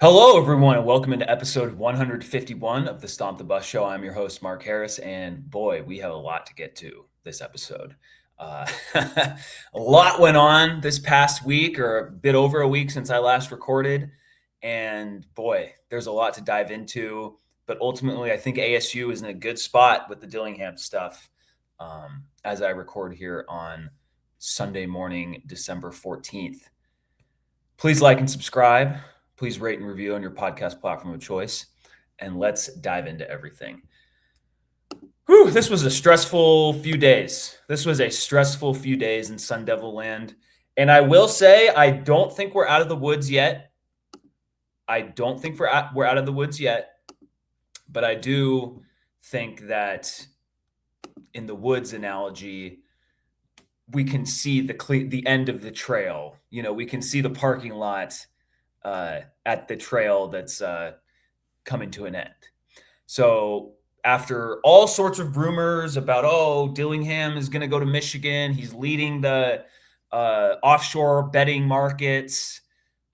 Hello, everyone, and welcome into episode 151 of the Stomp the Bus Show. I'm your host, Mark Harris, and boy, we have a lot to get to this episode. A lot went on this past week, or a bit over a week since I last recorded, and boy, there's a lot to dive into. But ultimately, I think ASU is in a good spot with the Dillingham stuff as I record here on Sunday morning, December 14th. Please like and subscribe. Please rate and review on your podcast platform of choice. And let's dive into everything. Whew, this was a stressful few days. This was a stressful few days in Sun Devil land. And I will say, I don't think we're out of the woods yet. We're out of the woods yet. But I do think that in the woods analogy, we can see the end of the trail. You know, we can see the parking lot at the trail that's coming to an end. So after all sorts of rumors about, oh, Dillingham is going to go to Michigan, he's leading the offshore betting markets,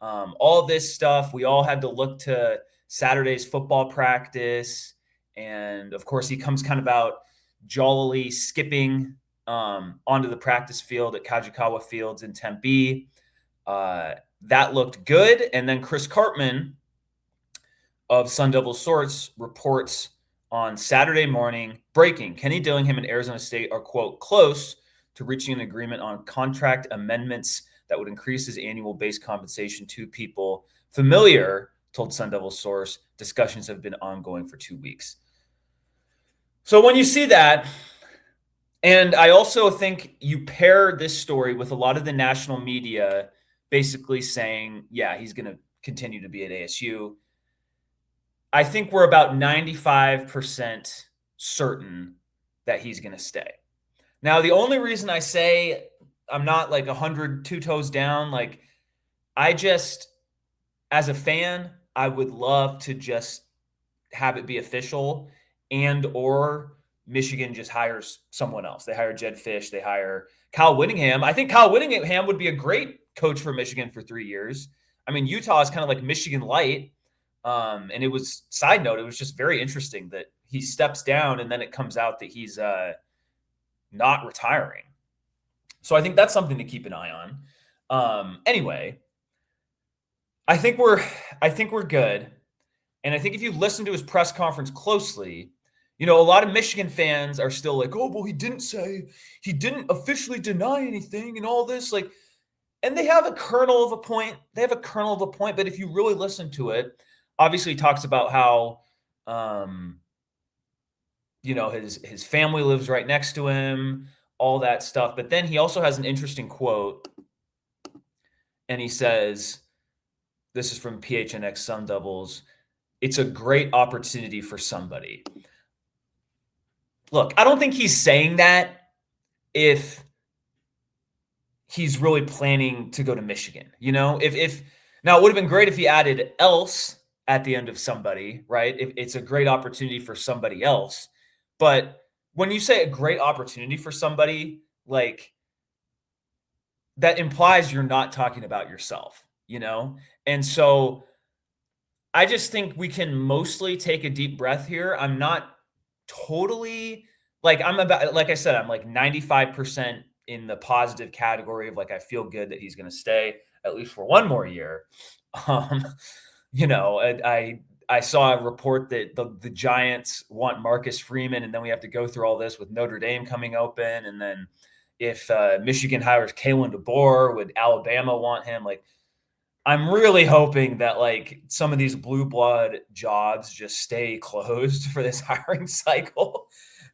all this stuff, we all had to look to Saturday's football practice. And of course, he comes kind of out jollily skipping onto the practice field at Kajikawa Fields in Tempe. That looked good. And then Chris Cartman of Sun Devil Source reports on Saturday morning, breaking, Kenny Dillingham and Arizona State are, quote, close to reaching an agreement on contract amendments that would increase his annual base compensation to people familiar, told Sun Devil Source. Discussions have been ongoing for 2 weeks. So when you see that, and I also think you pair this story with a lot of the national media basically saying, yeah, he's going to continue to be at ASU. I think we're about 95% certain that he's going to stay. Now, the only reason I say I'm not like 100, 2 toes down, like I just, as a fan, I would love to just have it be official and or Michigan just hires someone else. They hire Jed Fish. They hire Kyle Whittingham. I think Kyle Whittingham would be a great coach for Michigan for 3 years. I mean, Utah is kind of like Michigan light. And it was, side note, it was just very interesting that he steps down and then it comes out that he's not retiring. So I think that's something to keep an eye on. Anyway, I think we're good. And I think if you listen to his press conference closely, you know, a lot of Michigan fans are still like, oh, well, he didn't officially deny anything and all this. Like, and they have a kernel of a point. But if you really listen to it, obviously he talks about how, you know, his family lives right next to him, all that stuff. But then he also has an interesting quote. And he says, this is from PHNX Sun Devils, it's a great opportunity for somebody. Look, I don't think he's saying that if he's really planning to go to Michigan. You know, if now it would have been great if he added else at the end of somebody, right? If it's a great opportunity for somebody else. But when you say a great opportunity for somebody, like that implies you're not talking about yourself, you know? And so I just think we can mostly take a deep breath here. I'm not totally like I said, I'm like 95% in the positive category of like I feel good that he's going to stay at least for one more year. You know, I saw a report that the Giants want Marcus Freeman, and then we have to go through all this with Notre Dame coming open, and then if Michigan hires Kalen DeBoer, would Alabama want him? Like, I'm really hoping that like some of these blue blood jobs just stay closed for this hiring cycle,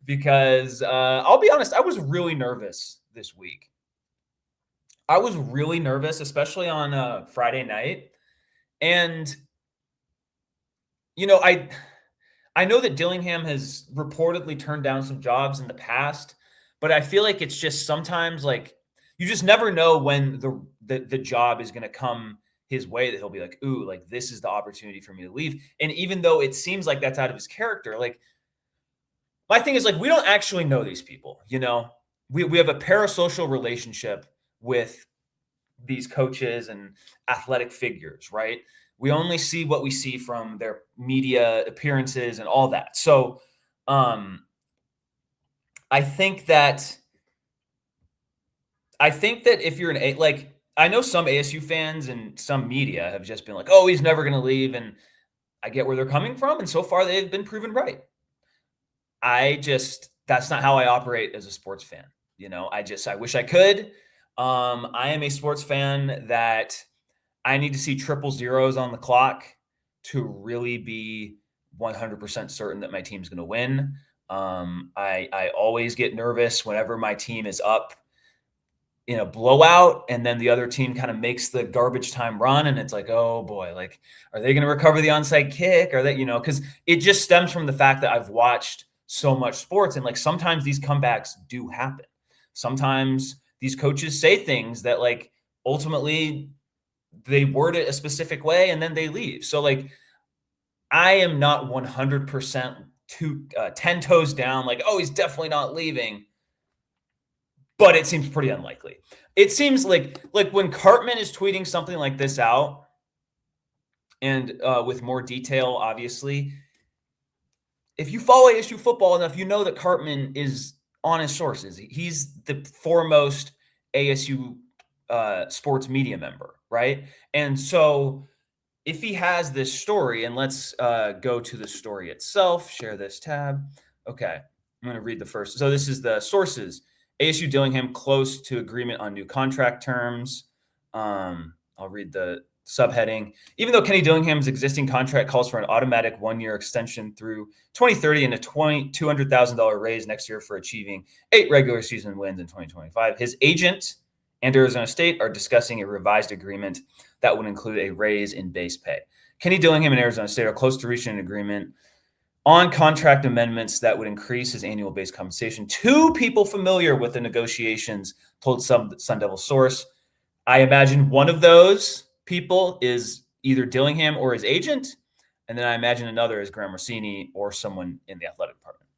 because I'll be honest, I was really nervous this week. I was really nervous, especially on Friday night. And, you know, I know that Dillingham has reportedly turned down some jobs in the past, but I feel like it's just sometimes like you just never know when the job is going to come his way that he'll be like, ooh, like this is the opportunity for me to leave. And even though it seems like that's out of his character, like my thing is like, we don't actually know these people, you know, we have a parasocial relationship with these coaches and athletic figures, right? We only see what we see from their media appearances and all that. So I think that if you're like, I know some ASU fans and some media have just been like, oh, he's never going to leave. And I get where they're coming from. And so far, they've been proven right. That's not how I operate as a sports fan. I wish I could. I am a sports fan that I need to see triple zeros on the clock to really be 100% certain that my team's going to win. I always get nervous whenever my team is up in a blowout and then the other team kind of makes the garbage time run, and it's like, oh boy, like, are they going to recover the onside kick? Are they, because it just stems from the fact that I've watched so much sports, and like sometimes these comebacks do happen. Sometimes these coaches say things that like ultimately they word it a specific way and then they leave. So like I am not 100% 10 toes down like, oh, he's definitely not leaving. But it seems pretty unlikely. It seems like when Cartman is tweeting something like this out, and with more detail, obviously, if you follow ASU football enough, you know that Cartman is on his sources. He's the foremost ASU sports media member, right? And so if he has this story, and let's go to the story itself, share this tab. Okay, I'm going to read the first. So this is the sources. ASU Dillingham close to agreement on new contract terms. I'll read the subheading. Even though Kenny Dillingham's existing contract calls for an automatic one-year extension through 2030 and a $200,000 raise next year for achieving 8 regular season wins in 2025, his agent and Arizona State are discussing a revised agreement that would include a raise in base pay. Kenny Dillingham and Arizona State are close to reaching an agreement on contract amendments that would increase his annual base compensation. 2 people familiar with the negotiations told some Sun Devil source. I imagine one of those people is either Dillingham or his agent, and then I imagine another is Graham Rossini or someone in the athletic department.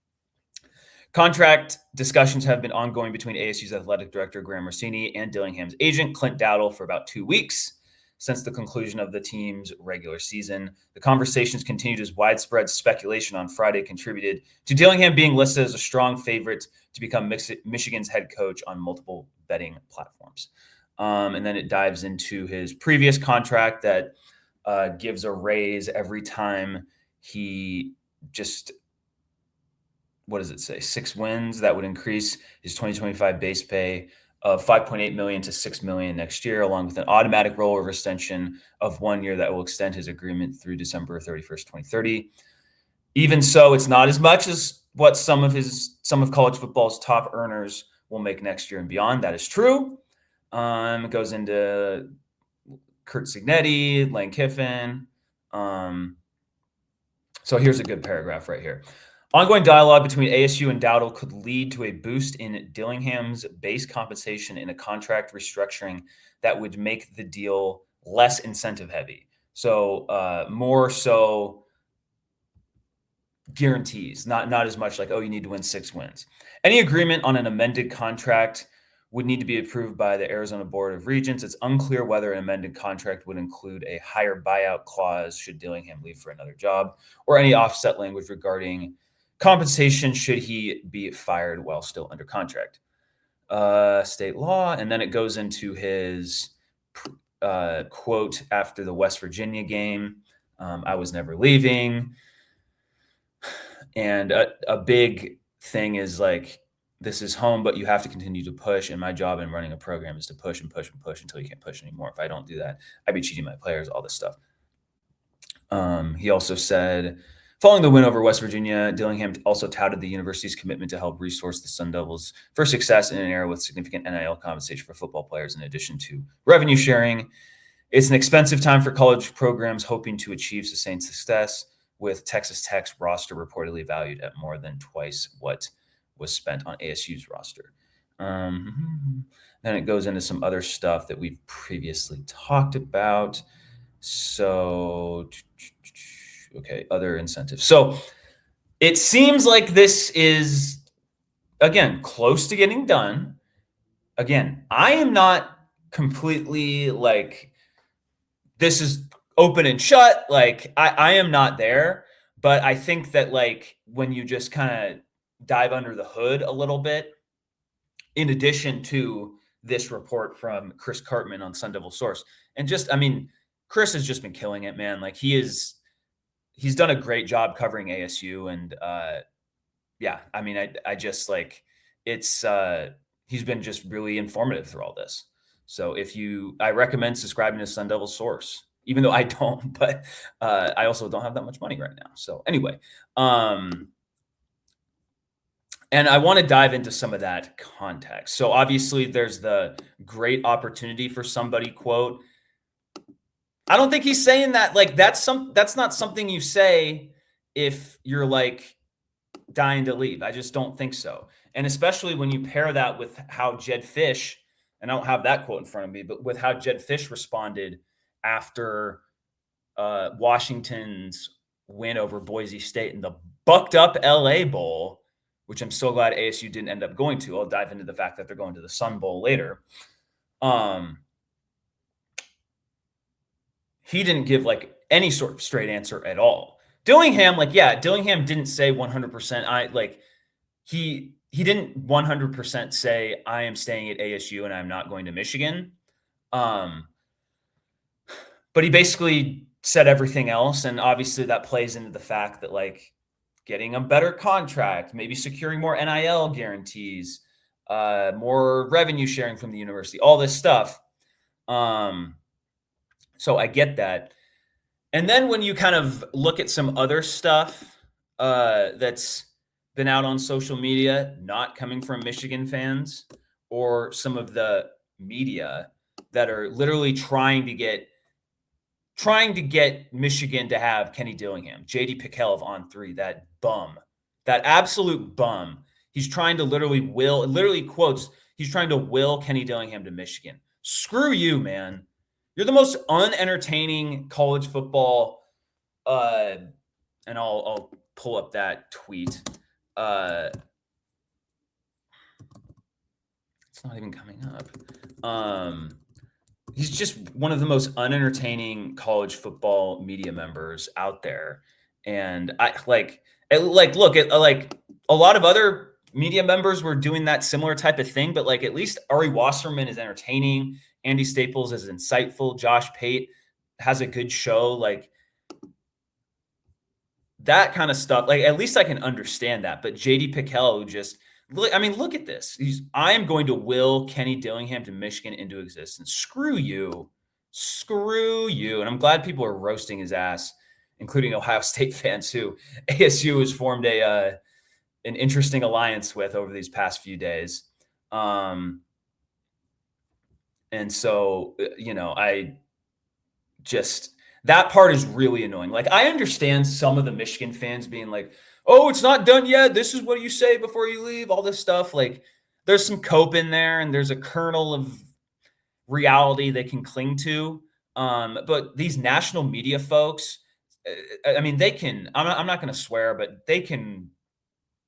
Contract discussions have been ongoing between ASU's athletic director, Graham Rossini, and Dillingham's agent, Clint Dowdle, for about 2 weeks since the conclusion of the team's regular season. The conversations continued as widespread speculation on Friday contributed to Dillingham being listed as a strong favorite to become Michigan's head coach on multiple betting platforms. And then it dives into his previous contract that gives a raise every time he just, what does it say? 6 wins. That would increase his 2025 base pay of $5.8 million to $6 million next year, along with an automatic rollover extension of 1 year that will extend his agreement through December 31st, 2030. Even so, it's not as much as what some of college football's top earners will make next year and beyond. That is true. It goes into Kurt Cignetti, Lane Kiffin. So here's a good paragraph right here. Ongoing dialogue between ASU and Dowdle could lead to a boost in Dillingham's base compensation in a contract restructuring that would make the deal less incentive heavy. So more so guarantees, not as much like, oh, you need to win 6 wins. Any agreement on an amended contract would need to be approved by the Arizona Board of Regents. It's unclear whether an amended contract would include a higher buyout clause should Dillingham leave for another job, or any offset language regarding compensation should he be fired while still under contract. State law. And then it goes into his quote after the West Virginia game. I was never leaving. And a big thing is like, this is home, but you have to continue to push. And my job in running a program is to push and push and push until you can't push anymore. If I don't do that, I'd be cheating my players, all this stuff. He also said, following the win over West Virginia, Dillingham also touted the university's commitment to help resource the Sun Devils for success in an era with significant NIL compensation for football players, in addition to revenue sharing. It's an expensive time for college programs hoping to achieve sustained success, with Texas Tech's roster reportedly valued at more than twice what was spent on ASU's roster. Then it goes into some other stuff that we've previously talked about. So, okay, other incentives. So it seems like this is, again, close to getting done. Again, I am not completely like, this is open and shut. Like I am not there, but I think that like when you just kind of dive under the hood a little bit, in addition to this report from Chris Cartman on Sun Devil Source, and just I mean, Chris has just been killing it, man. Like he's done a great job covering ASU, and yeah, I mean, I just like it's he's been just really informative through all this. So I recommend subscribing to Sun Devil Source, even though I don't, but I also don't have that much money right now. So anyway, and I want to dive into some of that context. So obviously, there's the great opportunity for somebody quote. I don't think he's saying that like that's not something you say if you're like dying to leave. I just don't think so. And especially when you pair that with how Jed Fish, and I don't have that quote in front of me, but with how Jed Fish responded after Washington's win over Boise State in the bucked up LA Bowl, which I'm so glad ASU didn't end up going to. I'll dive into the fact that they're going to the Sun Bowl later. He didn't give like any sort of straight answer at all. Dillingham, like, yeah, Dillingham didn't say 100%. He didn't 100% say I am staying at ASU and I'm not going to Michigan. But he basically said everything else, and obviously that plays into the fact that like getting a better contract, maybe securing more NIL guarantees, more revenue sharing from the university, all this stuff. So I get that. And then when you kind of look at some other stuff that's been out on social media, not coming from Michigan fans or some of the media that are literally trying to get Michigan to have Kenny Dillingham, JD Pickell of On3, that bum, that absolute bum. He's trying to literally quotes, he's trying to will Kenny Dillingham to Michigan. Screw you, man. You're the most unentertaining college football. And I'll pull up that tweet. It's not even coming up. He's just one of the most unentertaining college football media members out there. And I like look at like a lot of other media members were doing that similar type of thing, but like at least Ari Wasserman is entertaining. Andy Staples is insightful. Josh Pate has a good show. Like that kind of stuff. Like at least I can understand that. But JD Pickell, who just I mean, look at this. I am going to will Kenny Dillingham to Michigan into existence. Screw you. Screw you. And I'm glad people are roasting his ass, including Ohio State fans who ASU has formed an interesting alliance with over these past few days. And so, I just that part is really annoying. Like, I understand some of the Michigan fans being like, oh, it's not done yet. This is what you say before you leave, all this stuff. Like, there's some cope in there and there's a kernel of reality they can cling to. But these national media folks, I mean, they can, I'm not going to swear, but they can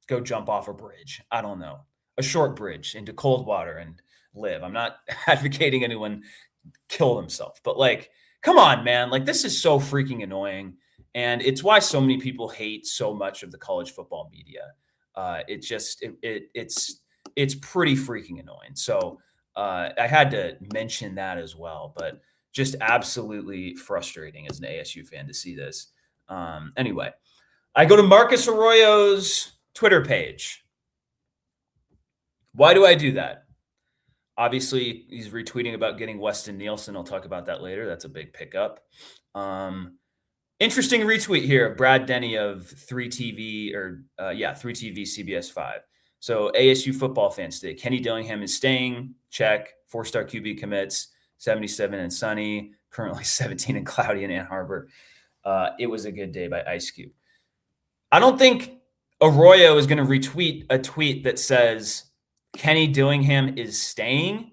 go jump off a bridge. I don't know, a short bridge into cold water and live. I'm not advocating anyone kill themselves, but like, come on, man. Like, this is so freaking annoying. And it's why so many people hate so much of the college football media. It's pretty freaking annoying. So I had to mention that as well, but just absolutely frustrating as an ASU fan to see this. Anyway, I go to Marcus Arroyo's Twitter page. Why do I do that? Obviously, he's retweeting about getting Weston Nielsen. I'll talk about that later. That's a big pickup. Interesting retweet here of Brad Denny of 3TV 3TV CBS 5. So ASU football fans today. Kenny Dillingham is staying. Check. 4-star QB commits. 77 and sunny. Currently 17 and cloudy in Ann Arbor. It was a good day by Ice Cube. I don't think Arroyo is going to retweet a tweet that says Kenny Dillingham is staying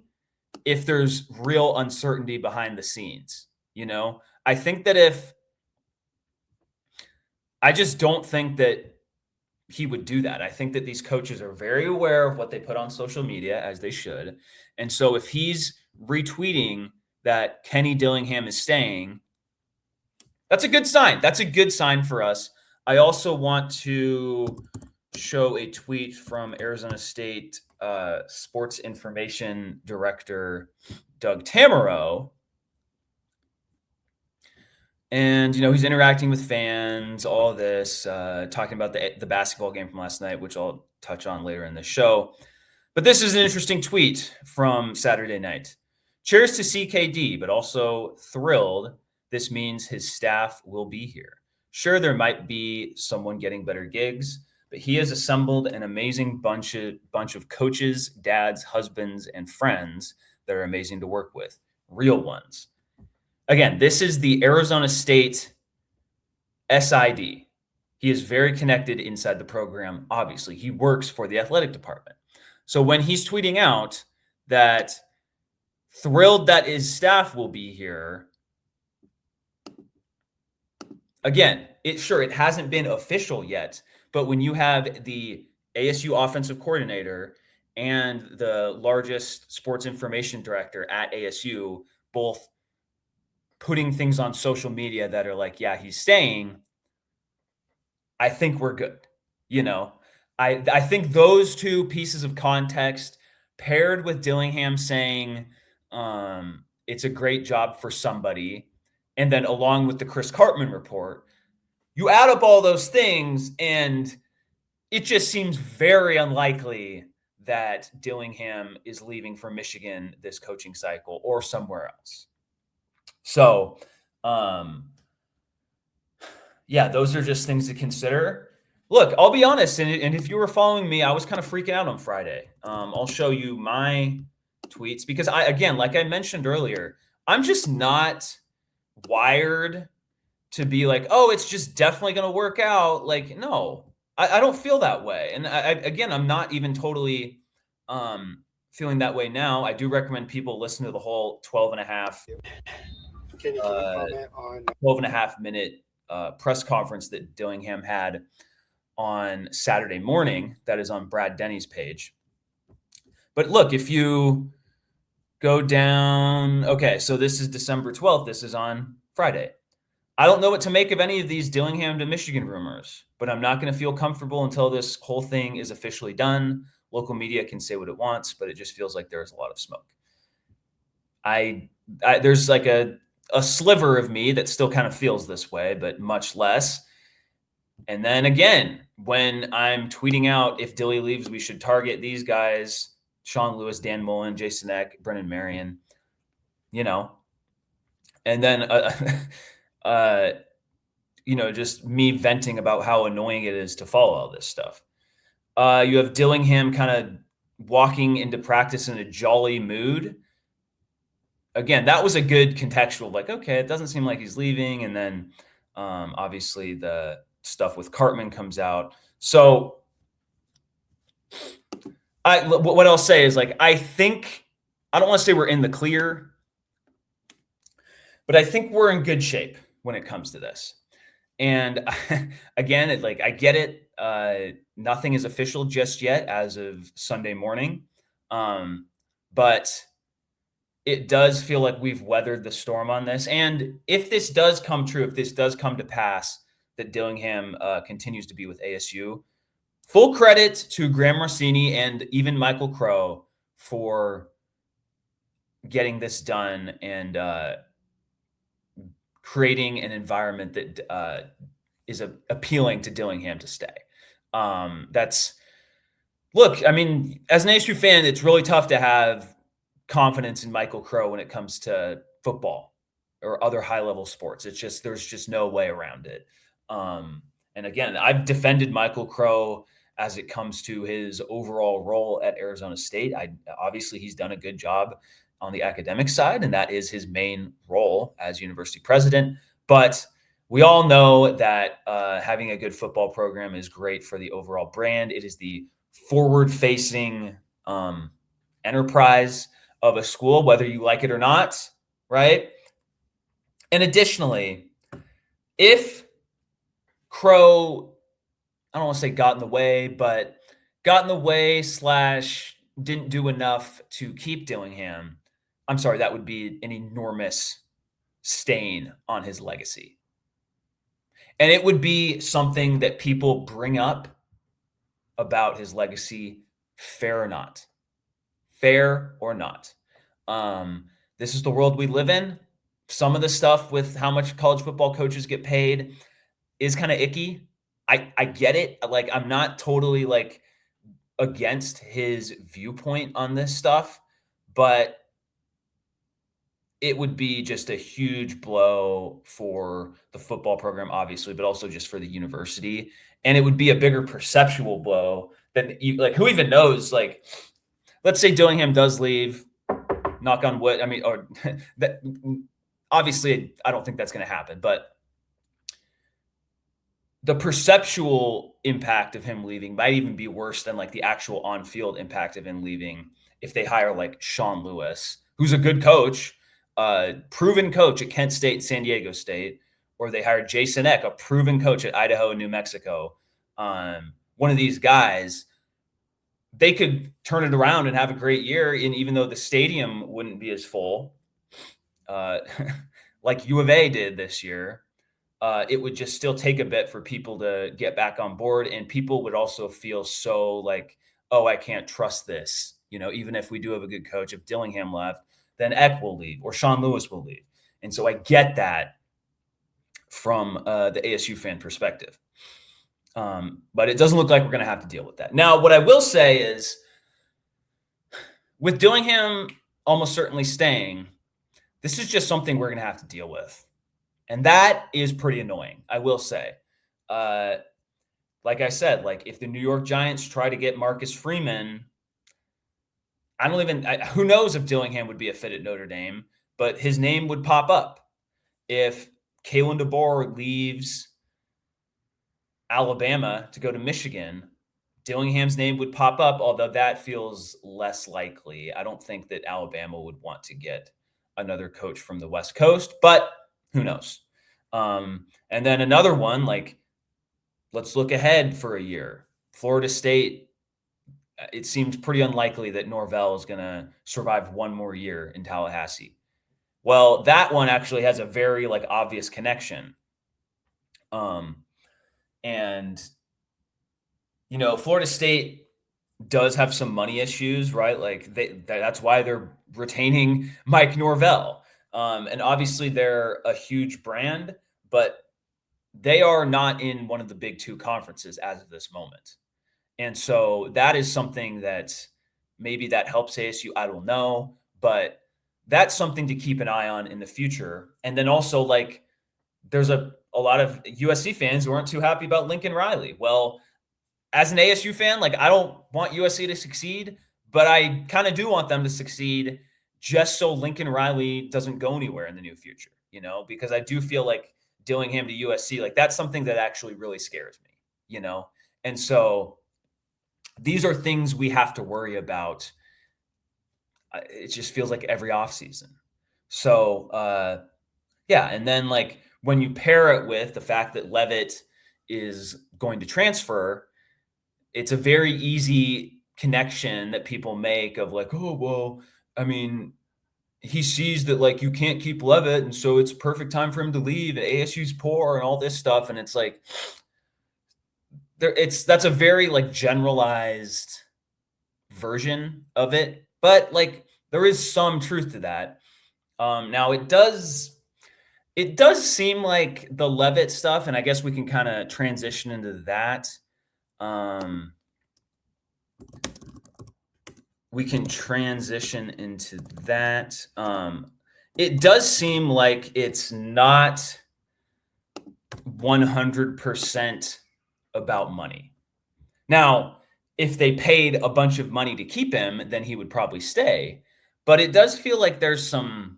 if there's real uncertainty behind the scenes. I think that I just don't think that he would do that. I think that these coaches are very aware of what they put on social media, as they should. And so if he's retweeting that Kenny Dillingham is staying, That's a good sign. That's a good sign for us. I also want to show a tweet from Arizona State sports information director Doug Tamaro. And, he's interacting with fans, all this, talking about the basketball game from last night, which I'll touch on later in the show. But this is an interesting tweet from Saturday night. Cheers to CKD, but also thrilled. This means his staff will be here. Sure, there might be someone getting better gigs, but he has assembled an amazing bunch of coaches, dads, husbands, and friends that are amazing to work with. Real ones. Again, this is the Arizona State SID. He is very connected inside the program. Obviously, he works for the athletic department. So when he's tweeting out that thrilled that his staff will be here, again, it hasn't been official yet, but when you have the ASU offensive coordinator and the largest sports information director at ASU both putting things on social media that are like, yeah, he's staying, I think we're good. I think those two pieces of context paired with Dillingham saying it's a great job for somebody, and then along with the Chris Cartman report, you add up all those things, and it just seems very unlikely that Dillingham is leaving for Michigan this coaching cycle or somewhere else. So, yeah, those are just things to consider. Look, I'll be honest, and if you were following me, I was kind of freaking out on Friday. I'll show you my tweets because again, like I mentioned earlier, I'm just not wired to be like, oh, it's just definitely going to work out. Like, no, I don't feel that way. And again, I'm not even totally feeling that way now. I do recommend people listen to the whole 12 and a half minute press conference that Dillingham had on Saturday morning. That is on Brad Denny's page. But look, if you go down, okay, so this is December 12th. This is on Friday. I don't know what to make of any of these Dillingham to Michigan rumors, but I'm not going to feel comfortable until this whole thing is officially done. Local media can say what it wants, but it just feels like there's a lot of smoke. There's like a sliver of me that still kind of feels this way, but much less. And then again, when I'm tweeting out, if Dilly leaves, we should target these guys, Sean Lewis, Dan Mullen, Jason Eck, Brennan Marion, and then, just me venting about how annoying it is to follow all this stuff. You have Dillingham kind of walking into practice in a jolly mood. Again, that was a good contextual, like, okay, it doesn't seem like he's leaving. And then obviously the stuff with Cartman comes out. So what I'll say is, like, I don't want to say we're in the clear, but I think we're in good shape when it comes to this. And again, I get it. Nothing is official just yet as of Sunday morning. But it does feel like we've weathered the storm on this. And if this does come true, if this does come to pass, that Dillingham continues to be with ASU, full credit to Graham Rossini and even Michael Crow for getting this done and creating an environment that is appealing to Dillingham to stay. Look, I mean, as an ASU fan, it's really tough to have confidence in Michael Crow when it comes to football or other high-level sports. There's just no way around it. And again, I've defended Michael Crow as it comes to his overall role at Arizona State. Obviously, he's done a good job on the academic side, and that is his main role as university president. But we all know that having a good football program is great for the overall brand. It is the forward-facing enterprise of a school, whether you like it or not, right? And additionally, if Crow, I don't want to say got in the way, but got in the way / didn't do enough to keep Dillingham, I'm sorry, that would be an enormous stain on his legacy. And it would be something that people bring up about his legacy, fair or not. Fair or not. Um, this is the world we live in. Some of the stuff with how much college football coaches get paid is kind of icky. I get it. Like, I'm not totally like against his viewpoint on this stuff, but it would be just a huge blow for the football program, obviously, but also just for the university. And it would be a bigger perceptual blow than like, who even knows? Like, let's say Dillingham does leave, knock on wood. I mean, or that obviously, I don't think that's going to happen, but the perceptual impact of him leaving might even be worse than like the actual on-field impact of him leaving if they hire like Sean Lewis, who's a good coach, proven coach at Kent State, San Diego State, or they hired Jason Eck, a proven coach at Idaho and New Mexico. One of these guys, they could turn it around and have a great year. And even though the stadium wouldn't be as full, like U of A did this year, it would just still take a bit for people to get back on board. And people would also feel so like, oh, I can't trust this. Even if we do have a good coach, if Dillingham left, then Eck will leave or Sean Lewis will leave. And so I get that from the ASU fan perspective. But it doesn't look like we're going to have to deal with that. Now, what I will say is with Dillingham almost certainly staying, this is just something we're going to have to deal with. And that is pretty annoying, I will say. Like I said, like if the New York Giants try to get Marcus Freeman, who knows if Dillingham would be a fit at Notre Dame, but his name would pop up. If Kalen DeBoer leaves Alabama to go to Michigan, Dillingham's name would pop up, although that feels less likely. I don't think that Alabama would want to get another coach from the West Coast, but who knows? And then another one, like, let's look ahead for a year. Florida State, it seems pretty unlikely that Norvell is going to survive one more year in Tallahassee. Well, that one actually has a very like obvious connection. And Florida State does have some money issues, right? Like that's why they're retaining Mike Norvell. And obviously they're a huge brand, but they are not in one of the big two conferences as of this moment. And so that is something that maybe that helps ASU. I don't know, but that's something to keep an eye on in the future. And then also like there's a lot of USC fans who aren't too happy about Lincoln Riley. Well, as an ASU fan, like I don't want USC to succeed, but I kind of do want them to succeed just so Lincoln Riley doesn't go anywhere in the near future, because I do feel like Dillingham to USC, like that's something that actually really scares me, And so these are things we have to worry about. It just feels like every offseason. So, yeah. And then like when you pair it with the fact that Leavitt is going to transfer, it's a very easy connection that people make of like, oh, well, I mean, he sees that like you can't keep Leavitt, and so it's perfect time for him to leave, and ASU's poor and all this stuff. And it's like that's a very like generalized version of it, but like there is some truth to that. Now it does seem like the Leavitt stuff, and I guess we can kind of transition into that. We can transition into that. It does seem like it's not 100% about money. Now, if they paid a bunch of money to keep him, then he would probably stay. But it does feel like there's some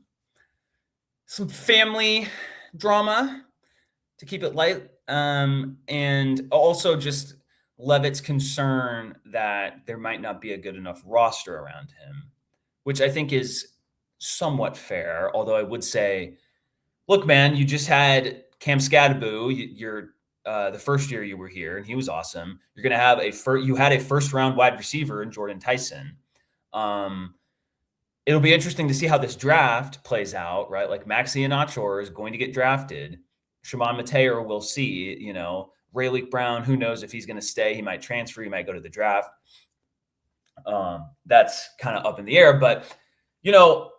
family drama, to keep it light, and also just Leavitt's concern that there might not be a good enough roster around him, which I think is somewhat fair. Although I would say, look, man, you just had Cam Scadaboo. You're the first year you were here, and he was awesome. You're going to have you had a first round wide receiver in Jordan Tyson. It'll be interesting to see how this draft plays out, right? Like Maxi Inachor is going to get drafted. Shimon Mateer, we'll see. Rayleigh Brown, who knows if he's going to stay? He might transfer. He might go to the draft. That's kind of up in the air. But,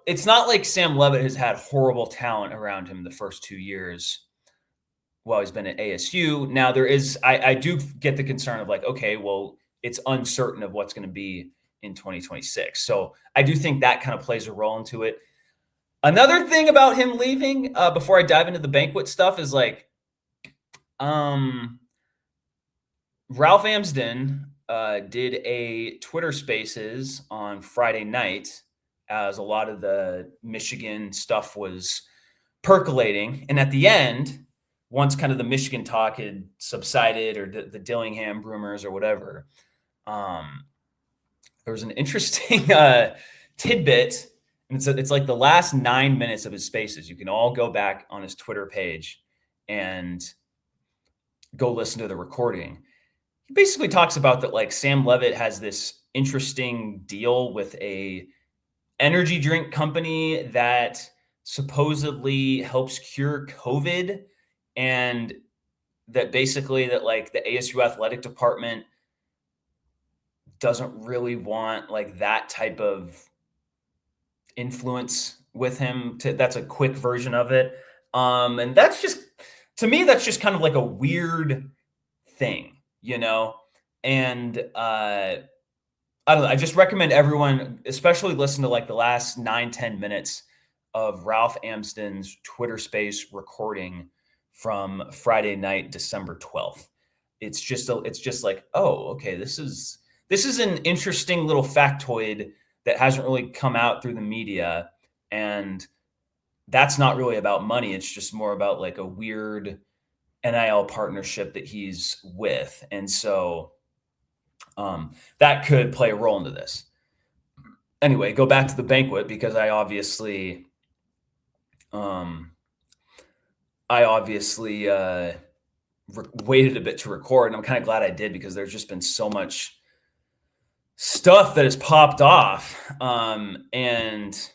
it's not like Sam Leavitt has had horrible talent around him the first 2 years while he's been at ASU. Now, I do get the concern of like, okay, well, it's uncertain of what's going to be in 2026. So I do think that kind of plays a role into it. Another thing about him leaving, before I dive into the banquet stuff, is like, Ralph Amsden did a Twitter Spaces on Friday night as a lot of the Michigan stuff was percolating. And at the end, once kind of the Michigan talk had subsided, or the Dillingham rumors or whatever, there was an interesting tidbit. And it's like the last 9 minutes of his Spaces. You can all go back on his Twitter page and go listen to the recording. He basically talks about that, like, Sam Leavitt has this interesting deal with a energy drink company that supposedly helps cure COVID, and that basically that like the ASU athletic department doesn't really want like that type of influence with him. That's a quick version of it. And that's just, to me, that's just kind of like a weird thing, and I don't know. I just recommend everyone, especially listen to like the last 9-10 minutes of Ralph Amsden's Twitter Space recording from Friday night, December 12th. It's just like, oh, okay, this is an interesting little factoid that hasn't really come out through the media, and that's not really about money. It's just more about like a weird NIL partnership that he's with, and so that could play a role into this. Anyway, go back to the banquet, because I obviously waited a bit to record, and I'm kind of glad I did, because there's just been so much stuff that has popped off, and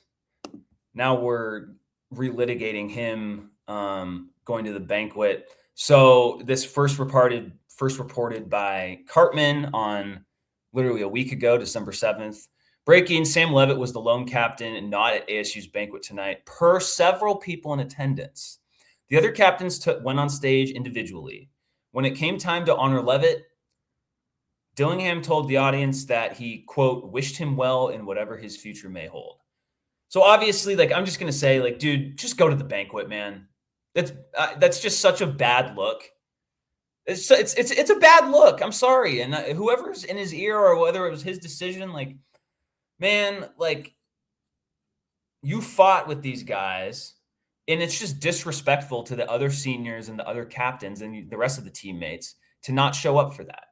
now we're relitigating him going to the banquet. So this first reported by Cartman on literally a week ago, December 7th. Breaking: Sam Leavitt was the lone captain and not at ASU's banquet tonight, per several people in attendance. The other captains went on stage individually. When it came time to honor Leavitt, Dillingham told the audience that he, quote, wished him well in whatever his future may hold. So obviously, like, I'm just going to say, like, dude, just go to the banquet, man. That's just such a bad look. It's a bad look. I'm sorry. And whoever's in his ear, or whether it was his decision, like, man, like, you fought with these guys, and it's just disrespectful to the other seniors and the other captains and the rest of the teammates to not show up for that.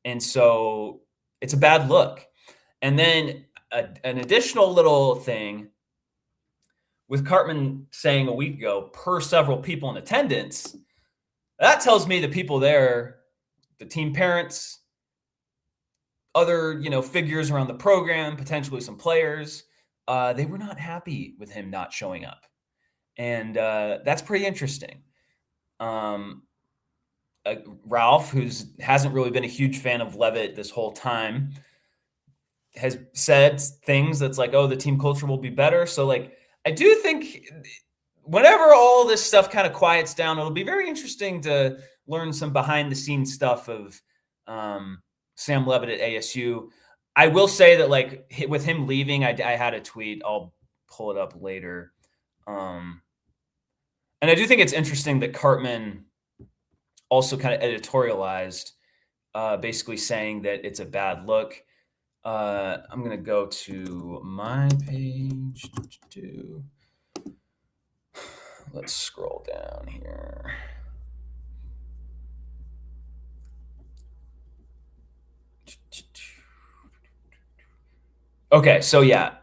And so it's a bad look. And then an additional little thing with Cartman saying a week ago, per several people in attendance, that tells me the people there, the team parents, other, figures around the program, potentially some players, they were not happy with him not showing up. And that's pretty interesting. Ralph, who hasn't really been a huge fan of Leavitt this whole time, has said things that's like, oh, the team culture will be better. So, like, I do think whenever all this stuff kind of quiets down, it'll be very interesting to learn some behind the scenes stuff of Sam Leavitt at ASU. I will say that, like, with him leaving, I had a tweet. I'll pull it up later. And I do think it's interesting that Cartman also kind of editorialized, basically saying that it's a bad look. I'm going to go to my page. Let's scroll down here. Okay, so yeah,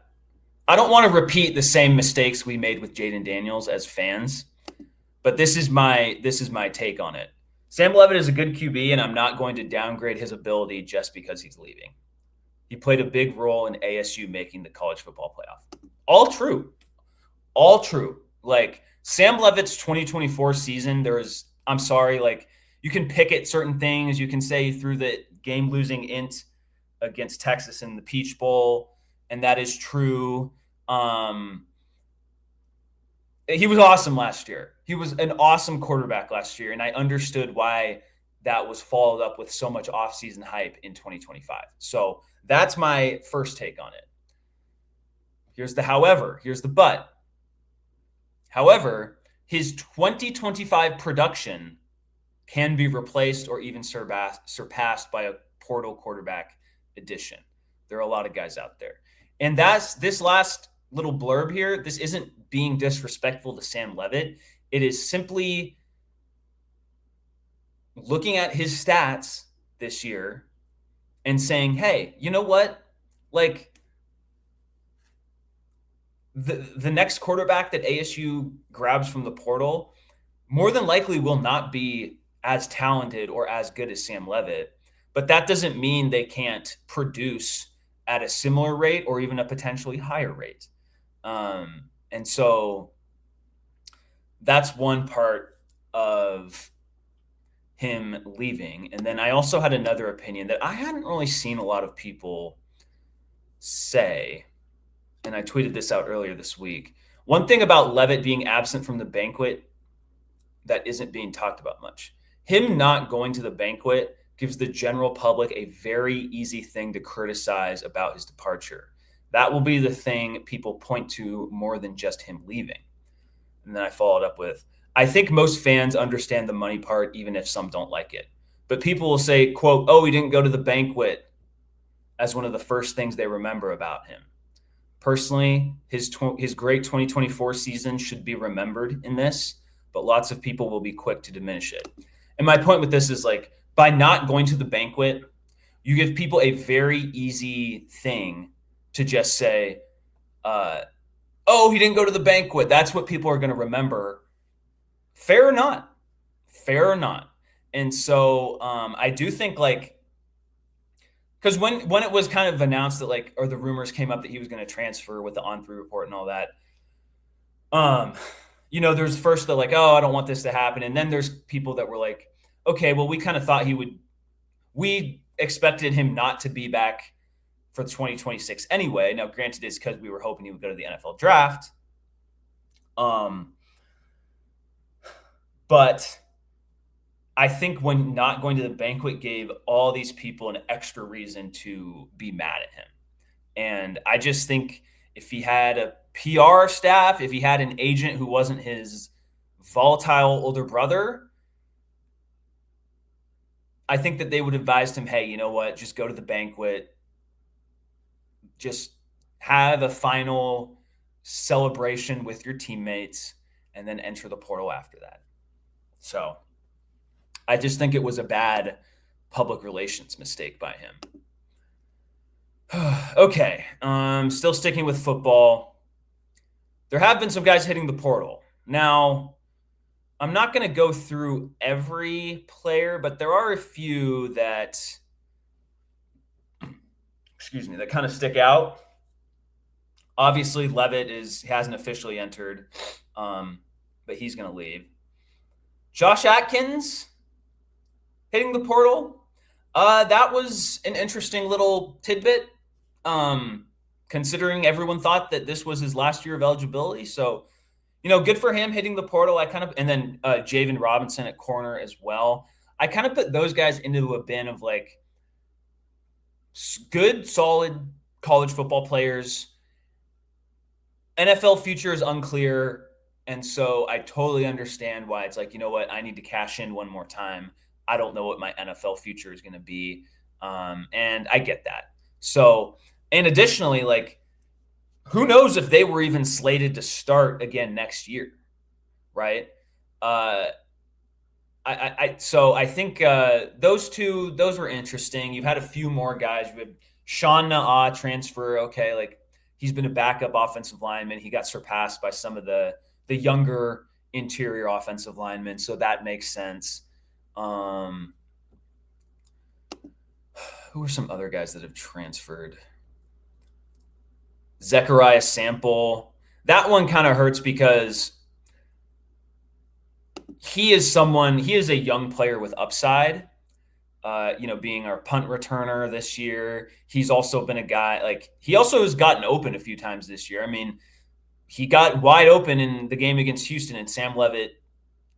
I don't want to repeat the same mistakes we made with Jaden Daniels as fans, but this is my take on it. Sam Leavitt is a good QB, and I'm not going to downgrade his ability just because he's leaving. He played a big role in ASU making the college football playoff. All true. Like, Sam Leavitt's 2024 season, I'm sorry, like you can pick at certain things. You can say through the game losing int against Texas in the Peach Bowl, and that is true. He was awesome last year. He was an awesome quarterback last year, and I understood why that was followed up with so much offseason hype in 2025. So that's my first take on it. Here's the however, here's the but. However, his 2025 production can be replaced or even surpassed by a portal quarterback addition. There are a lot of guys out there. And that's this last little blurb here. This isn't being disrespectful to Sam Leavitt. It is simply looking at his stats this year and saying, hey, you know what? Like, the next quarterback that ASU grabs from the portal more than likely will not be as talented or as good as Sam Leavitt, but that doesn't mean they can't produce at a similar rate or even a potentially higher rate. And so that's one part of him leaving. And then I also had another opinion that I hadn't really seen a lot of people say, and I tweeted this out earlier this week. One thing about Leavitt being absent from the banquet that isn't being talked about much. Him not going to the banquet gives the general public a very easy thing to criticize about his departure. That will be the thing people point to more than just him leaving. And then I followed up with, I think most fans understand the money part, even if some don't like it. But people will say, quote, oh, he didn't go to the banquet as one of the first things they remember about him. Personally, his great 2024 season should be remembered in this, but lots of people will be quick to diminish it. And my point with this is like, by not going to the banquet, you give people a very easy thing to just say, oh, he didn't go to the banquet. That's what people are going to remember. Fair or not. Fair or not. And so I do think like, because when it was kind of announced that like, or the rumors came up that he was going to transfer with the On3 report and all that, there's first the like, oh, I don't want this to happen. And then there's people that were like, okay, well, we kind of thought we expected him not to be back for 2026 anyway. Now, granted, it's because we were hoping he would go to the NFL draft. But I think when not going to the banquet gave all these people an extra reason to be mad at him. And I just think if he had a PR staff, if he had an agent who wasn't his volatile older brother, I think that they would have advised him, hey, you know what, just go to the banquet, just have a final celebration with your teammates, and then enter the portal after that. So I just think it was a bad public relations mistake by him. Okay, still sticking with football. There have been some guys hitting the portal. Now, I'm not going to go through every player, but there are a few that, that kind of stick out. Obviously, Leavitt hasn't officially entered, but he's going to leave. Josh Atkins hitting the portal. That was an interesting little tidbit, considering everyone thought that this was his last year of eligibility. So, good for him hitting the portal. And then Javen Robinson at corner as well. I kind of put those guys into a bin of like good, solid college football players. NFL future is unclear. And so I totally understand why it's like, you know what, I need to cash in one more time. I don't know what my NFL future is going to be. And I get that. So, and additionally, like, who knows if they were even slated to start again next year, right? So I think those were interesting. You've had a few more guys. You had Sean Naa transfer. Okay, like he's been a backup offensive lineman. He got surpassed by some of the younger interior offensive linemen, so that makes sense. Who are some other guys that have transferred? Zechariah Sample. That one kind of hurts because he is a young player with upside. Being our punt returner this year. He's also been a guy like he also has gotten open a few times this year. I mean, he got wide open in the game against Houston, and Sam Leavitt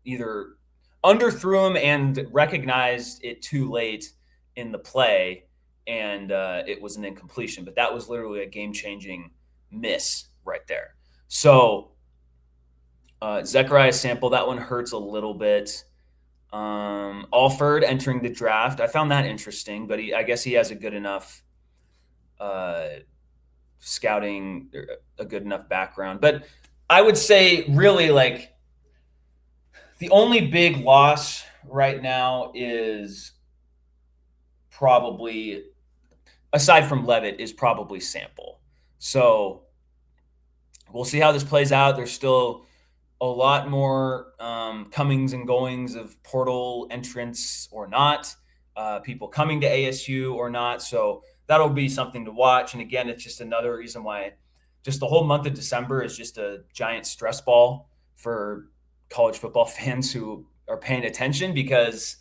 either underthrew him and recognized it too late in the play, and it was an incompletion. But that was literally a game-changing miss right there. So Zechariah Sample, that one hurts a little bit. Alford entering the draft, I found that interesting, but I guess he has a good enough scouting, a good enough background. But I would say really like the only big loss right now is probably, aside from Leavitt, is probably Sample. So we'll see how this plays out. There's still a lot more comings and goings of portal entrants or not, people coming to ASU or not. So that'll be something to watch. And again, it's just another reason why just the whole month of December is just a giant stress ball for college football fans who are paying attention, because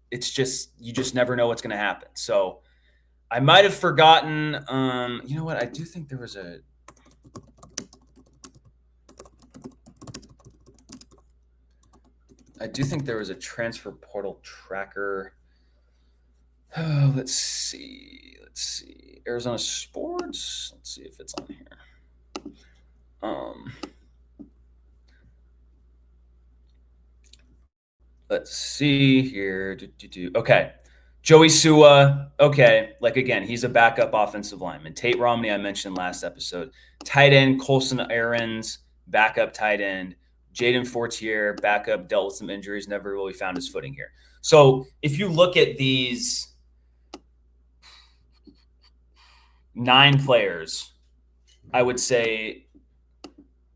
it's just, you just never know what's going to happen. So I might have forgotten. You know what? I do think there was a transfer portal tracker. Oh, let's see. Arizona Sports. Let's see if it's on here. Let's see here. Okay. Joey Sua. Okay. Like, again, he's a backup offensive lineman. Tate Romney, I mentioned last episode. Tight end, Colson Aarons, backup tight end. Jaden Fortier, backup, dealt with some injuries, never really found his footing here. So if you look at these 9 players, I would say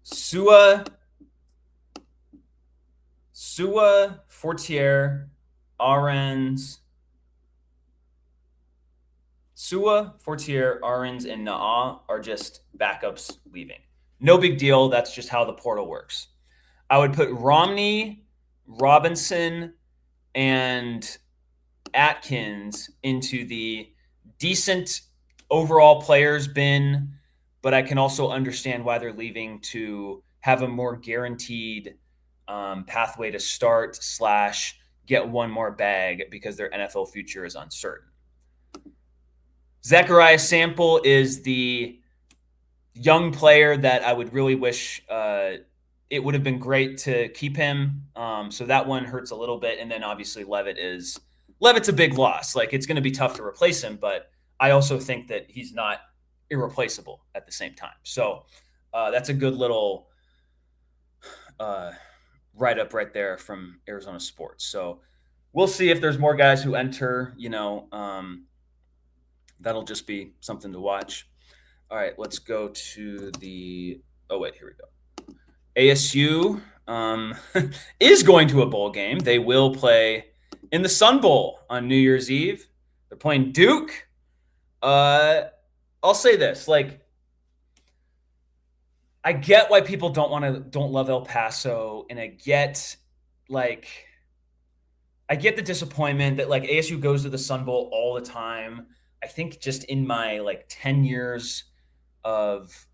Sua, Fortier, Ahrens, and Naa are just backups leaving. No big deal. That's just how the portal works. I would put Romney, Robinson, and Atkins into the decent overall players bin, but I can also understand why they're leaving to have a more guaranteed pathway to start / get one more bag because their NFL future is uncertain. Zechariah Sample is the young player that I would really wish it would have been great to keep him. So that one hurts a little bit. And then obviously Leavitt's a big loss. Like, it's going to be tough to replace him, but I also think that he's not irreplaceable at the same time. So that's a good little write-up right there from Arizona Sports. So we'll see if there's more guys who enter, that'll just be something to watch. All right, let's go to the, oh wait, here we go. ASU is going to a bowl game. They will play in the Sun Bowl on New Year's Eve. They're playing Duke. I'll say this, like, I get why people don't love El Paso, and I get the disappointment that like ASU goes to the Sun Bowl all the time. I think just in my 10 years of,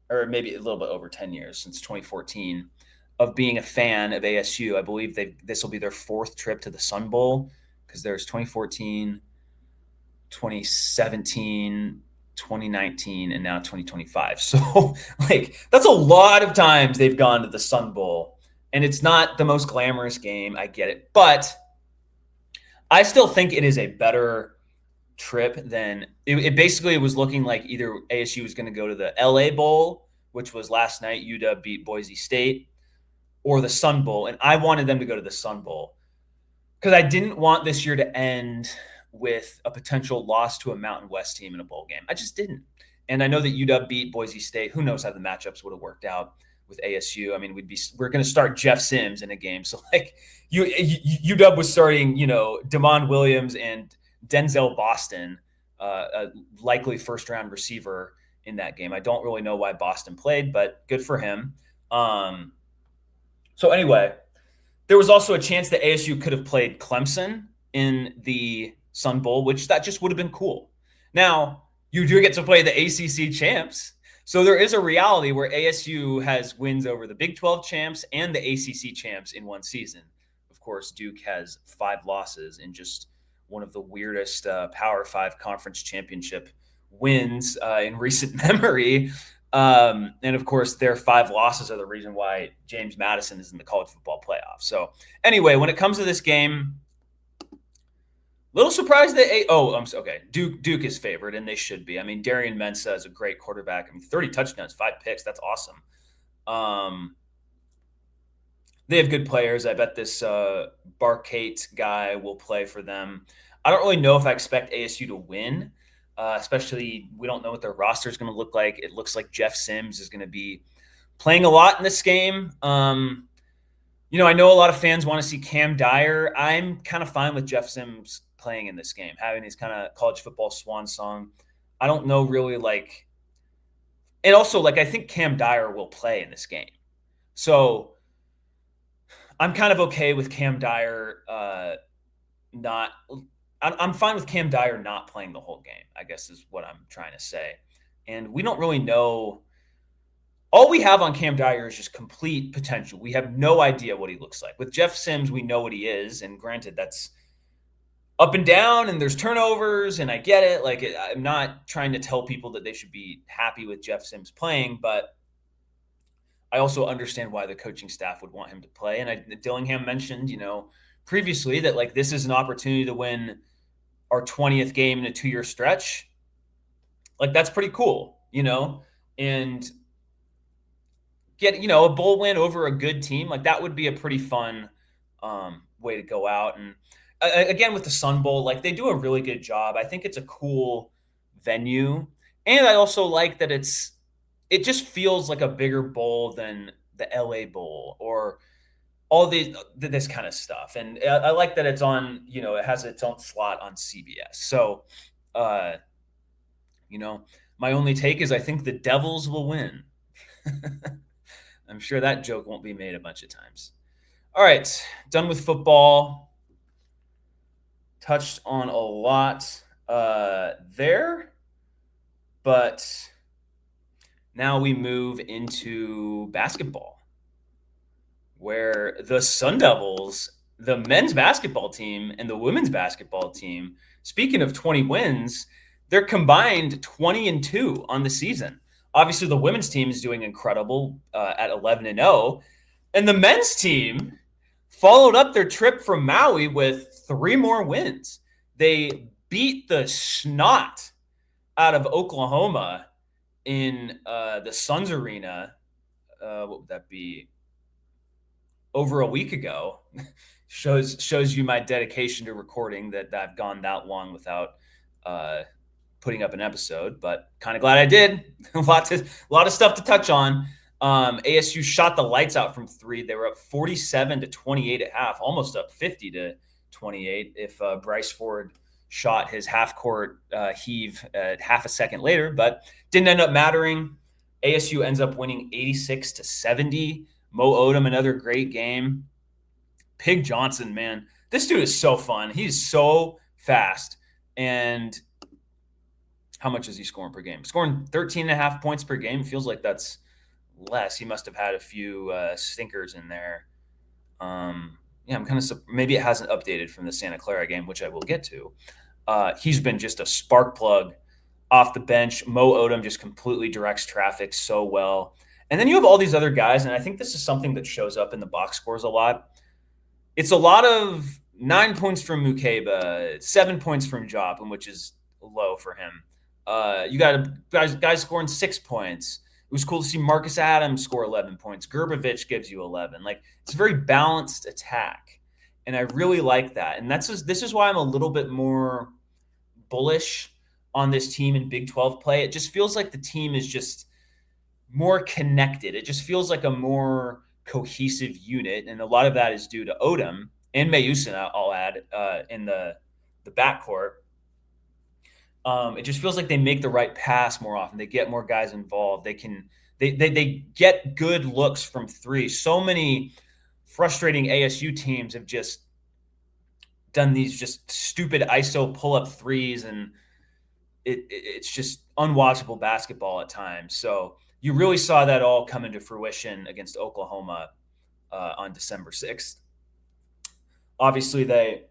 or maybe a little bit over 10 years since 2014 of being a fan of ASU, I believe this will be their 4th trip to the Sun Bowl, because there's 2014, 2017, 2019, and now 2025. So that's a lot of times they've gone to the Sun Bowl, and it's not the most glamorous game. I get it, but I still think it is a better trip than it basically was looking like either ASU was going to go to the LA Bowl, which was last night, UW beat Boise State, or the Sun Bowl. And I wanted them to go to the Sun Bowl because I didn't want this year to end with a potential loss to a Mountain West team in a bowl game. I just didn't. And I know that UW beat Boise State. Who knows how the matchups would have worked out with ASU? I mean, we're going to start Jeff Sims in a game. So UW was starting, Damon Williams and Denzel Boston, a likely first-round receiver in that game. I don't really know why Boston played, but good for him. So anyway, there was also a chance that ASU could have played Clemson in the Sun Bowl, which that just would have been cool. Now, you do get to play the ACC champs. So there is a reality where ASU has wins over the Big 12 champs and the ACC champs in one season. Of course, Duke has 5 losses in just one of the weirdest Power 5 conference championship wins in recent memory. And of course, their 5 losses are the reason why James Madison is in the college football playoff. So anyway, when it comes to this game, little surprised that okay. Duke is favored, and they should be. I mean, Darian Mensah is a great quarterback. I mean, 30 touchdowns, 5 picks. That's awesome. They have good players. I bet this Barkate guy will play for them. I don't really know if I expect ASU to win, especially we don't know what their roster is going to look like. It looks like Jeff Sims is going to be playing a lot in this game. I know a lot of fans want to see Cam Dyer. I'm kind of fine with Jeff Sims playing in this game, having his kind of college football swan song. I don't know really and also I think Cam Dyer will play in this game. So I'm kind of okay with Cam Dyer I'm fine with Cam Dyer not playing the whole game, I guess is what I'm trying to say. And we don't really know. All we have on Cam Dyer is just complete potential. We have no idea what he looks like. With Jeff Sims, we know what he is. And granted, that's up and down and there's turnovers, and I get it. I'm not trying to tell people that they should be happy with Jeff Sims playing, but I also understand why the coaching staff would want him to play. And Dillingham mentioned, previously that this is an opportunity to win our 20th game in a 2-year stretch. That's pretty cool, and get, a bowl win over a good team. That would be a pretty fun way to go out. And again, with the Sun Bowl, they do a really good job. I think it's a cool venue. And I also like that it just feels like a bigger bowl than the LA Bowl or all this kind of stuff. And I like that it's on, it has its own slot on CBS. So, my only take is I think the Devils will win. I'm sure that joke won't be made a bunch of times. All right, done with football. Touched on a lot there, but now we move into basketball, where the Sun Devils, the men's basketball team and the women's basketball team, speaking of 20 wins, they're combined 20-2 on the season. Obviously, the women's team is doing incredible at 11-0, and the men's team followed up their trip from Maui with 3 more wins. They beat the snot out of Oklahoma in the Suns Arena. What would that be? Over a week ago. shows you my dedication to recording, that I've gone that long without putting up an episode, but kind of glad I did. a lot of stuff to touch on. ASU shot the lights out from 3. They were up 47-28 at half, almost up 50-28 if Bryce Ford shot his half-court heave half a second later, but didn't end up mattering. ASU ends up winning 86-70. Mo Odom, another great game. Pig Johnson, man, this dude is so fun. He's so fast. And how much is he scoring per game? Scoring 13.5 points per game. Feels like that's less. He must have had a few stinkers in there. I'm kind of maybe it hasn't updated from the Santa Clara game, which I will get to. He's been just a spark plug off the bench. Mo Odom just completely directs traffic so well. And then you have all these other guys, and I think this is something that shows up in the box scores a lot. It's a lot of 9 points from Mukeba, 7 points from Joplin, which is low for him. You got guys scoring 6 points. It was cool to see Marcus Adams score 11 points. Gerbovich gives you 11. It's a very balanced attack, and I really like that. And this is why I'm a little bit more bullish on this team in Big 12 play. It just feels like the team is just more connected. It just feels like a more cohesive unit, and a lot of that is due to Odom and Mayusin, I'll add, in the backcourt. It just feels like they make the right pass more often. They get more guys involved. They get good looks from 3. So many frustrating ASU teams have just done these just stupid ISO pull-up threes, and it's just unwatchable basketball at times. So you really saw that all come into fruition against Oklahoma on December 6th. Obviously, they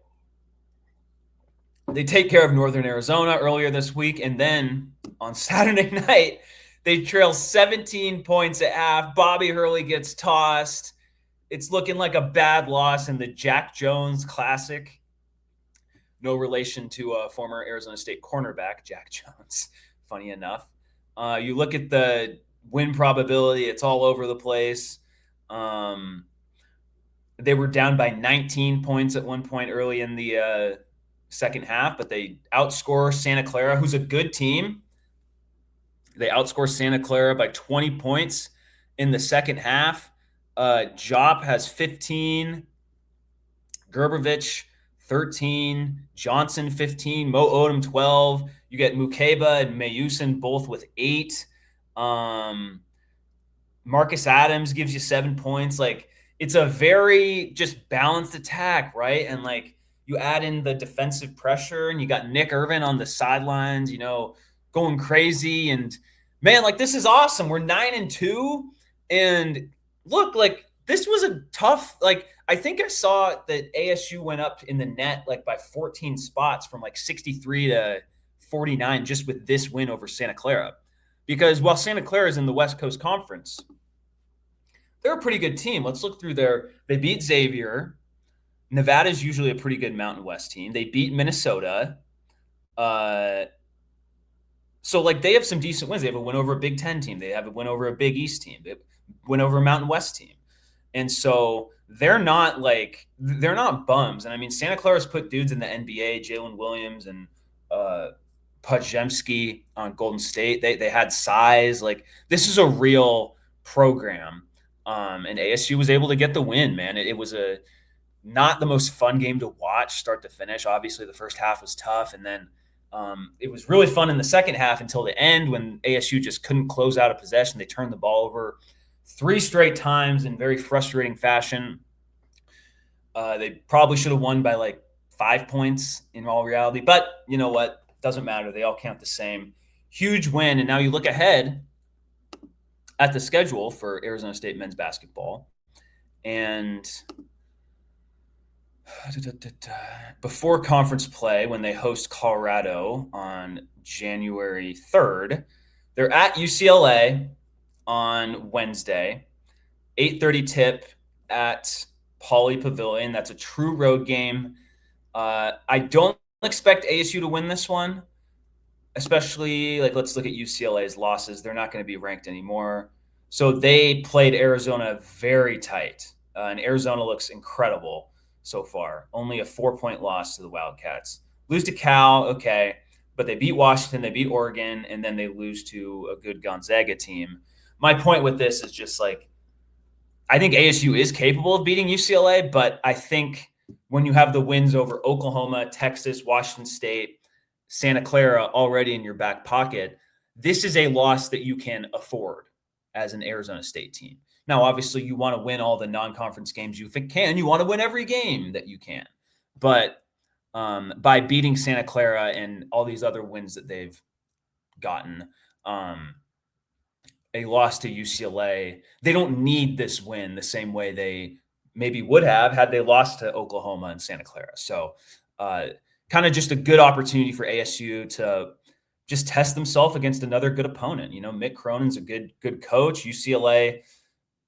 take care of Northern Arizona earlier this week, and then on Saturday night, they trail 17 points at half. Bobby Hurley gets tossed. It's looking like a bad loss in the Jack Jones Classic. No relation to former Arizona State cornerback Jack Jones, funny enough. You look at the win probability, it's all over the place. They were down by 19 points at one point early in the second half, but they outscore Santa Clara, who's a good team. They outscore Santa Clara by 20 points in the second half. Jop has 15, Gerbovich 13, Johnson 15, Mo Odom 12. You get Mukeba and Mayusin both with 8. Marcus Adams gives you 7 points. Like, it's a very just balanced attack, right? And like, you add in the defensive pressure, and you got Nick Irvin on the sidelines, going crazy. And man, like, this is awesome. We're 9-2, and look, like, this was a tough. Like, I think I saw that ASU went up in the net like by 14 spots from like 63 to 49 just with this win over Santa Clara. Because while Santa Clara is in the West Coast Conference, they're a pretty good team. Let's look through they beat Xavier. Nevada's usually a pretty good Mountain West team. They beat Minnesota. So like, they have some decent wins. They have a win over a Big Ten team. They have a win over a Big East team. They win over a Mountain West team. And so they're not bums. And I mean, Santa Clara's put dudes in the NBA, Jalen Williams and Podziemski on Golden State. They had size. Like, this is a real program. And ASU was able to get the win, man. It was not the most fun game to watch start to finish. Obviously, the first half was tough. And then it was really fun in the second half until the end, when ASU just couldn't close out a possession. They turned the ball over 3 straight times in very frustrating fashion. They probably should have won by like 5 points in all reality. But you know what? Doesn't matter. They all count the same. Huge win. And now you look ahead at the schedule for Arizona State men's basketball. And before conference play, when they host Colorado on January 3rd, they're at UCLA on Wednesday, 8:30 tip at Pauley Pavilion. That's a true road game. I don't expect ASU to win this one, especially, like, let's look at UCLA's losses. They're not going to be ranked anymore. So they played Arizona very tight, and Arizona looks incredible so far. Only a 4-point loss to the Wildcats. Lose to Cal, okay, but they beat Washington, they beat Oregon, and then they lose to a good Gonzaga team. My point with this is just like, I think ASU is capable of beating UCLA, but I think when you have the wins over Oklahoma, Texas, Washington State, Santa Clara already in your back pocket, this is a loss that you can afford as an Arizona State team. Now, obviously, you want to win all the non-conference games you can. You want to win every game that you can. But by beating Santa Clara and all these other wins that they've gotten, a loss to UCLA, they don't need this win the same way they maybe would have had they lost to Oklahoma and Santa Clara. So kind of just a good opportunity for ASU to just test themselves against another good opponent. Mick Cronin's a good coach. UCLA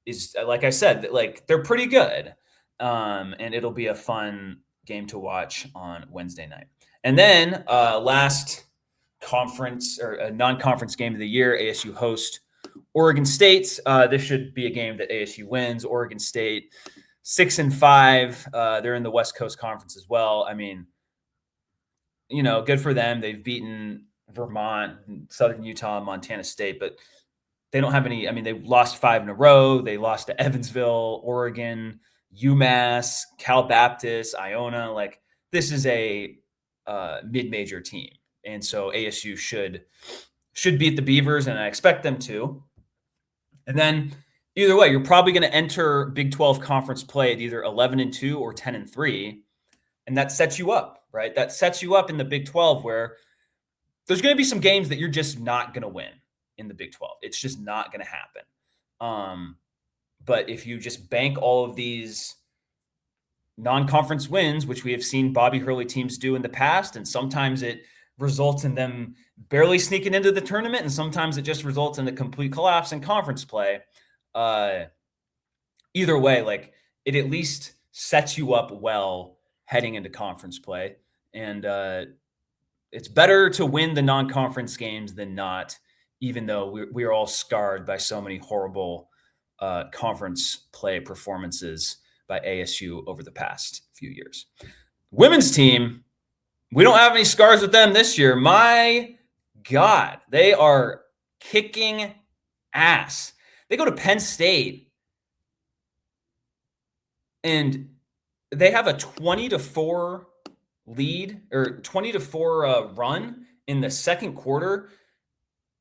is, like I said, like, they're pretty good. And it'll be a fun game to watch on Wednesday night. And then last conference or a non-conference game of the year, ASU host Oregon State. This should be a game that ASU wins. Oregon State 6-5. They're in the West Coast Conference as well. I mean, good for them. They've beaten Vermont, Southern Utah, Montana State, but they don't have any. I mean, they lost 5 in a row. They lost to Evansville, Oregon, UMass, Cal Baptist, Iona. Like, this is a mid-major team, and so ASU should beat the Beavers, and I expect them to. And then Either way, you're probably going to enter Big 12 conference play at either 11-2 or 10-3, and that sets you up, right? That sets you up in the Big 12 where there's going to be some games that you're just not going to win in the Big 12. It's just not going to happen. But if you just bank all of these non-conference wins, which we have seen Bobby Hurley teams do in the past, and sometimes it results in them barely sneaking into the tournament, and sometimes it just results in a complete collapse in conference play. Either way, like it at least sets you up well heading into conference play, and it's better to win the non-conference games than not, even though we are all scarred by so many horrible conference play performances by ASU over the past few years. Women's team, we don't have any scars with them this year. My God, they are kicking ass. They go to Penn State and they have a 20-4 lead or 20-4 run in the second quarter.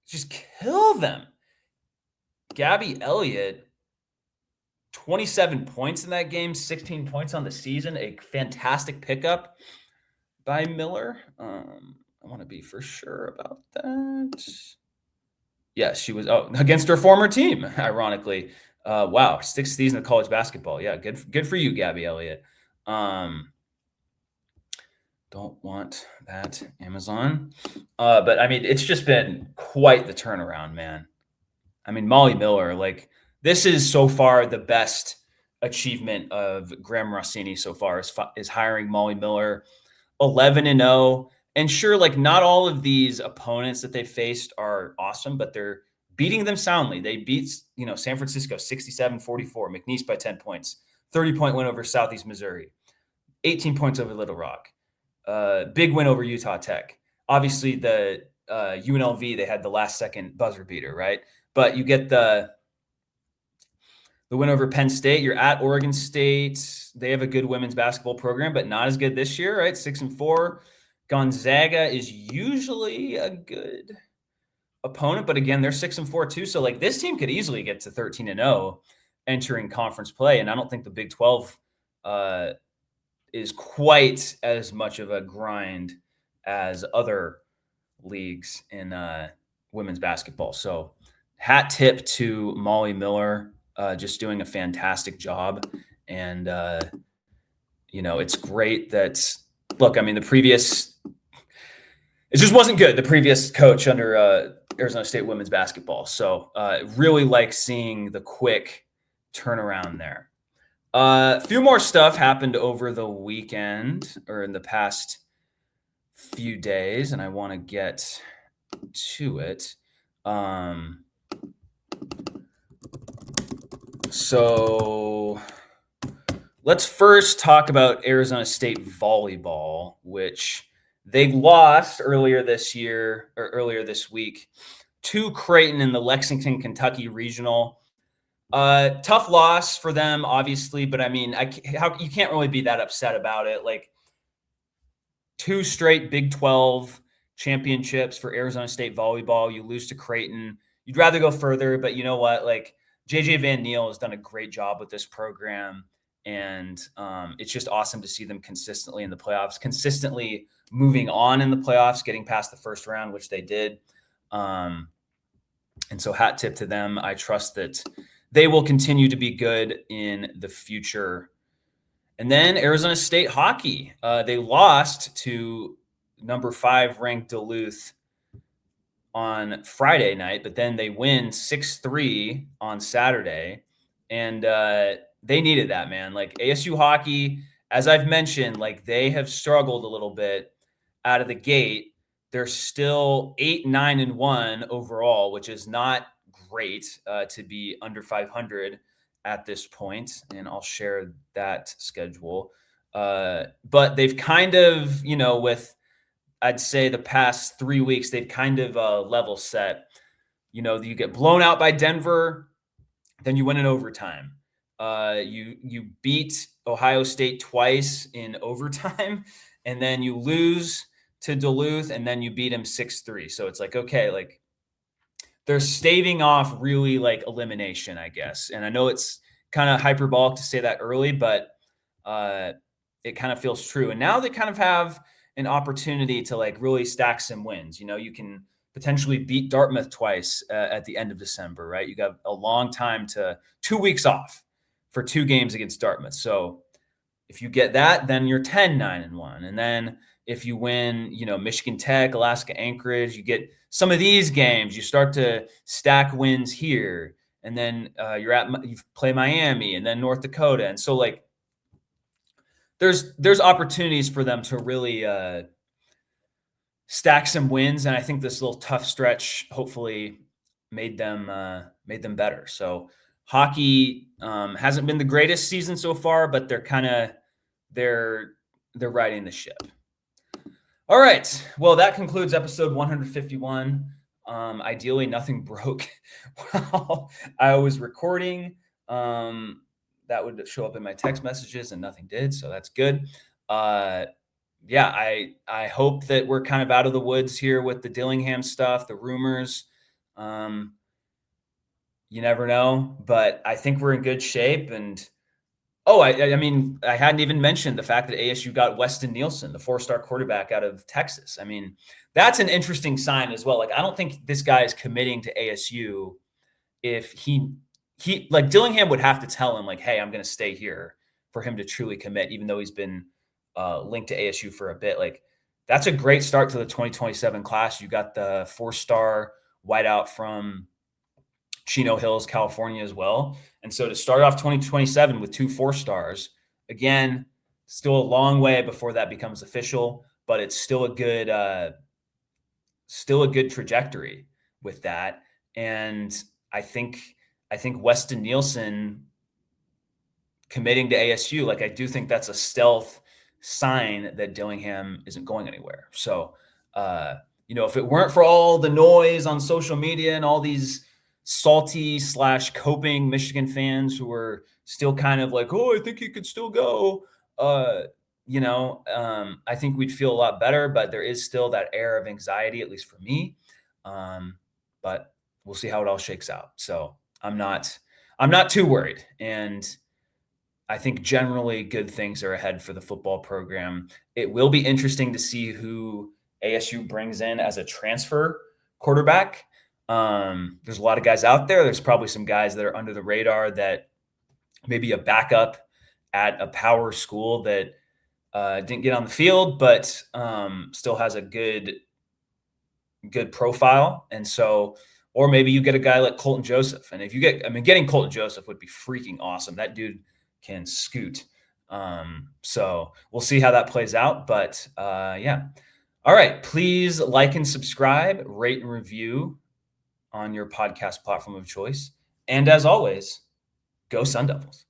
Just kill them. Gabby Elliott, 27 points in that game, 16 points on the season. A fantastic pickup by Miller. I want to be for sure about that. Yes, she was against her former team, ironically. Wow, 6th season of college basketball. Yeah, good for you, Gabby Elliott. Don't want that, Amazon. But I mean, it's just been quite the turnaround, man. I mean, Molly Miller, like this is so far the best achievement of Graham Rossini so far is hiring Molly Miller, 11-0. And sure, like not all of these opponents that they faced are awesome, but they're beating them soundly. They beat, San Francisco 67-44, McNeese by 10 points, 30-point win over Southeast Missouri, 18 points over Little Rock, big win over Utah Tech. Obviously, the UNLV, they had the last second buzzer beater, right? But you get the win over Penn State. You're at Oregon State. They have a good women's basketball program, but not as good this year, right? 6-4. Gonzaga is usually a good opponent, but again, they're 6-4 too. So like this team could easily get to 13-0 entering conference play. And I don't think the Big 12 is quite as much of a grind as other leagues in women's basketball. So hat tip to Molly Miller, just doing a fantastic job. And, it's great that, look, I mean, it just wasn't good, the previous coach under Arizona State women's basketball. So really like seeing the quick turnaround there. A few more stuff happened over the weekend or in the past few days, and I want to get to it. So let's first talk about Arizona State volleyball, which they lost earlier this week to Creighton in the Lexington, Kentucky regional. Tough loss for them, obviously, but I mean, you can't really be that upset about it. Like 2 straight Big 12 championships for Arizona State volleyball. You lose to Creighton. You'd rather go further, but you know what? Like JJ Van Niel has done a great job with this program, and it's just awesome to see them consistently in the playoffs, consistently moving on in the playoffs, getting past the first round, which they did. And so hat tip to them. I trust that they will continue to be good in the future. And then Arizona State hockey. They lost to number 5 ranked Duluth on Friday night, but then they win 6-3 on Saturday. And they needed that, man. Like ASU hockey, as I've mentioned, like they have struggled a little bit out of the gate. They're still 8-9-1 overall, which is not great to be under 500 at this point. And I'll share that schedule. But they've kind of, with, I'd say the past 3 weeks, they've kind of level set. You get blown out by Denver, then you win in overtime. You beat Ohio State twice in overtime, and then you lose to Duluth, and then you beat him 6-3. So it's like, okay, like they're staving off really like elimination, I guess. And I know it's kind of hyperbolic to say that early, but it kind of feels true. And now they kind of have an opportunity to like really stack some wins. You can potentially beat Dartmouth twice at the end of December, right? You got a long time to 2 weeks off for 2 games against Dartmouth. So if you get that, then you're 10-9-1. And then if you win, Michigan Tech, Alaska Anchorage, you get some of these games, you start to stack wins here. And then you play Miami and then North Dakota. And so like there's opportunities for them to really stack some wins. And I think this little tough stretch hopefully made them better. So hockey hasn't been the greatest season so far, but they're riding the ship. All right. Well, that concludes episode 151. Ideally, nothing broke while I was recording. That would show up in my text messages, and nothing did, so that's good. Yeah, I hope that we're kind of out of the woods here with the Dillingham stuff, the rumors. You never know, but I think we're in good shape. And I mean, I hadn't even mentioned the fact that ASU got Weston Nielsen, the 4-star quarterback out of Texas. I mean, that's an interesting sign as well. Like, I don't think this guy is committing to ASU if he like Dillingham would have to tell him like, hey, I'm going to stay here for him to truly commit, even though he's been linked to ASU for a bit. Like, that's a great start to the 2027 class. You got the 4-star wideout from Chino Hills, California as well. And so to start off 2027 with 2 4-stars, again, still a long way before that becomes official, but it's still a good trajectory with that. And I think Weston Nielsen committing to ASU, like, I do think that's a stealth sign that Dillingham isn't going anywhere. So, if it weren't for all the noise on social media and all these salty / coping Michigan fans who were still kind of like, oh, I think he could still go, I think we'd feel a lot better, but there is still that air of anxiety, at least for me. But we'll see how it all shakes out. So I'm not too worried. And I think generally good things are ahead for the football program. It will be interesting to see who ASU brings in as a transfer quarterback. There's a lot of guys out there. There's probably some guys that are under the radar that maybe a backup at a power school that didn't get on the field, but still has a good profile. And so, or maybe you get a guy like Colton Joseph. And if you getting Colton Joseph would be freaking awesome. That dude can scoot. So we'll see how that plays out. But yeah. All right. Please like and subscribe, rate and review on your podcast platform of choice. And as always, go Sun Devils.